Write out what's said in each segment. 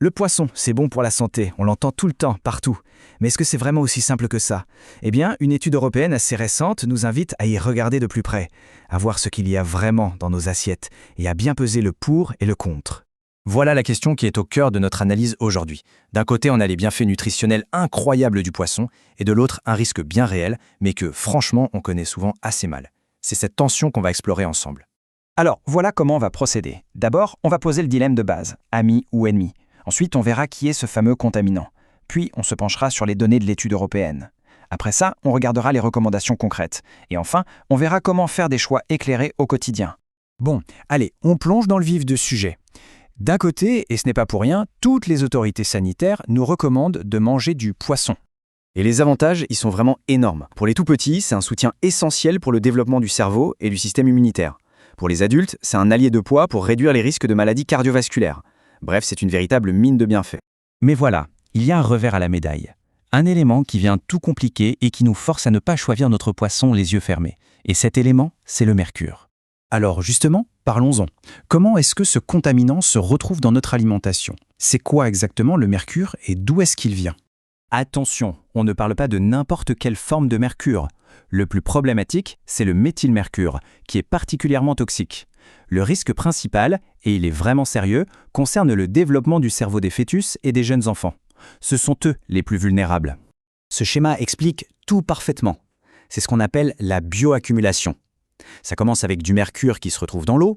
Le poisson, c'est bon pour la santé, on l'entend tout le temps, partout. Mais est-ce que c'est vraiment aussi simple que ça? Eh bien, une étude européenne assez récente nous invite à y regarder de plus près, à voir ce qu'il y a vraiment dans nos assiettes, et à bien peser le pour et le contre. Voilà la question qui est au cœur de notre analyse aujourd'hui. D'un côté, on a les bienfaits nutritionnels incroyables du poisson, et de l'autre, un risque bien réel, mais que, franchement, on connaît souvent assez mal. C'est cette tension qu'on va explorer ensemble. Alors, voilà comment on va procéder. D'abord, on va poser le dilemme de base, ami ou ennemi. Ensuite, on verra qui est ce fameux contaminant. Puis, on se penchera sur les données de l'étude européenne. Après ça, on regardera les recommandations concrètes. Et enfin, on verra comment faire des choix éclairés au quotidien. Bon, allez, on plonge dans le vif du sujet. D'un côté, et ce n'est pas pour rien, toutes les autorités sanitaires nous recommandent de manger du poisson. Et les avantages, ils sont vraiment énormes. Pour les tout-petits, c'est un soutien essentiel pour le développement du cerveau et du système immunitaire. Pour les adultes, c'est un allié de poids pour réduire les risques de maladies cardiovasculaires. Bref, c'est une véritable mine de bienfaits. Mais voilà, il y a un revers à la médaille. Un élément qui vient tout compliquer et qui nous force à ne pas choisir notre poisson les yeux fermés. Et cet élément, c'est le mercure. Alors justement, parlons-en. Comment est-ce que ce contaminant se retrouve dans notre alimentation? C'est quoi exactement le mercure et d'où est-ce qu'il vient? Attention, on ne parle pas de n'importe quelle forme de mercure. Le plus problématique, c'est le méthylmercure, qui est particulièrement toxique. Le risque principal, et il est vraiment sérieux, concerne le développement du cerveau des fœtus et des jeunes enfants. Ce sont eux les plus vulnérables. Ce schéma explique tout parfaitement. C'est ce qu'on appelle la bioaccumulation. Ça commence avec du mercure qui se retrouve dans l'eau.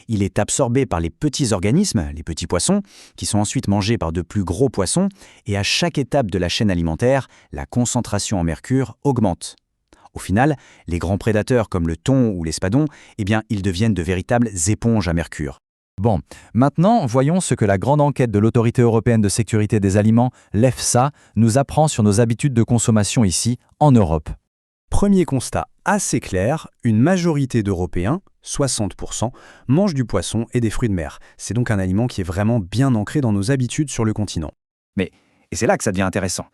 Il est absorbé par les petits organismes, les petits poissons, qui sont ensuite mangés par de plus gros poissons, et à chaque étape de la chaîne alimentaire, la concentration en mercure augmente. Au final, les grands prédateurs comme le thon ou l'espadon, eh bien, ils deviennent de véritables éponges à mercure. Bon, maintenant, voyons ce que la grande enquête de l'Autorité européenne de sécurité des aliments, l'EFSA, nous apprend sur nos habitudes de consommation ici, en Europe. Premier constat assez clair, une majorité d'Européens, 60%, mangent du poisson et des fruits de mer. C'est donc un aliment qui est vraiment bien ancré dans nos habitudes sur le continent. Et c'est là que ça devient intéressant.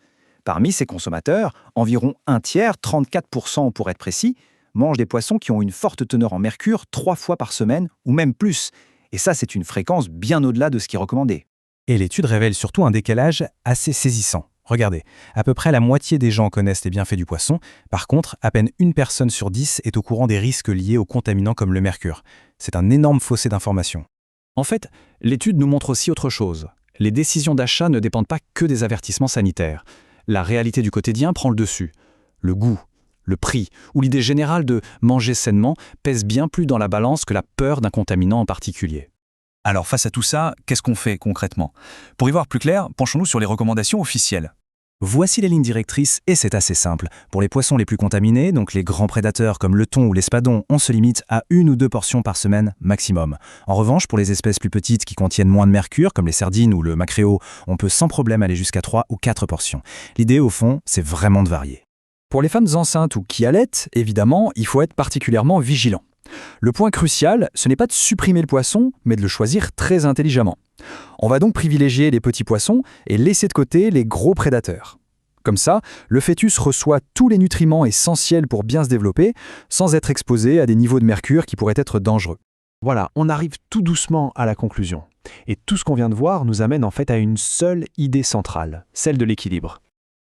Parmi ces consommateurs, environ un tiers, 34% pour être précis, mangent des poissons qui ont une forte teneur en mercure 3 fois par semaine ou même plus. Et ça, c'est une fréquence bien au-delà de ce qui est recommandé. Et l'étude révèle surtout un décalage assez saisissant. Regardez, à peu près la moitié des gens connaissent les bienfaits du poisson. Par contre, à peine une personne sur 10 est au courant des risques liés aux contaminants comme le mercure. C'est un énorme fossé d'informations. En fait, l'étude nous montre aussi autre chose. Les décisions d'achat ne dépendent pas que des avertissements sanitaires. La réalité du quotidien prend le dessus. Le goût, le prix ou l'idée générale de manger sainement pèsent bien plus dans la balance que la peur d'un contaminant en particulier. Alors face à tout ça, qu'est-ce qu'on fait concrètement? Pour y voir plus clair, penchons-nous sur les recommandations officielles. Voici les lignes directrices et c'est assez simple. Pour les poissons les plus contaminés, donc les grands prédateurs comme le thon ou l'espadon, on se limite à 1 ou 2 portions par semaine maximum. En revanche, pour les espèces plus petites qui contiennent moins de mercure, comme les sardines ou le macréo, on peut sans problème aller jusqu'à 3 ou 4 portions. L'idée au fond, c'est vraiment de varier. Pour les femmes enceintes ou qui allaitent, évidemment, il faut être particulièrement vigilant. Le point crucial, ce n'est pas de supprimer le poisson, mais de le choisir très intelligemment. On va donc privilégier les petits poissons et laisser de côté les gros prédateurs. Comme ça, le fœtus reçoit tous les nutriments essentiels pour bien se développer, sans être exposé à des niveaux de mercure qui pourraient être dangereux. Voilà, on arrive tout doucement à la conclusion. Et tout ce qu'on vient de voir nous amène en fait à une seule idée centrale, celle de l'équilibre.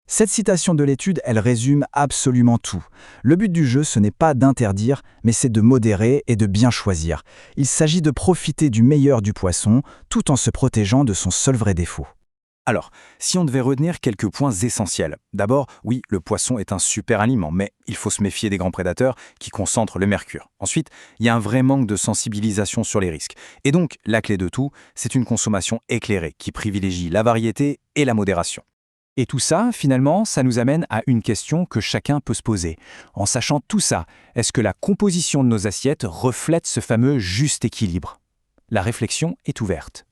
Cette citation de l'étude, elle résume absolument tout. Le but du jeu, ce n'est pas d'interdire, mais c'est de modérer et de bien choisir. Il s'agit de profiter du meilleur du poisson, tout en se protégeant de son seul vrai défaut. Alors, si on devait retenir quelques points essentiels. D'abord, oui, le poisson est un super aliment, mais il faut se méfier des grands prédateurs qui concentrent le mercure. Ensuite, il y a un vrai manque de sensibilisation sur les risques. Et donc, la clé de tout, c'est une consommation éclairée qui privilégie la variété et la modération. Et tout ça, finalement, ça nous amène à une question que chacun peut se poser. En sachant tout ça, est-ce que la composition de nos assiettes reflète ce fameux juste équilibre? La réflexion est ouverte.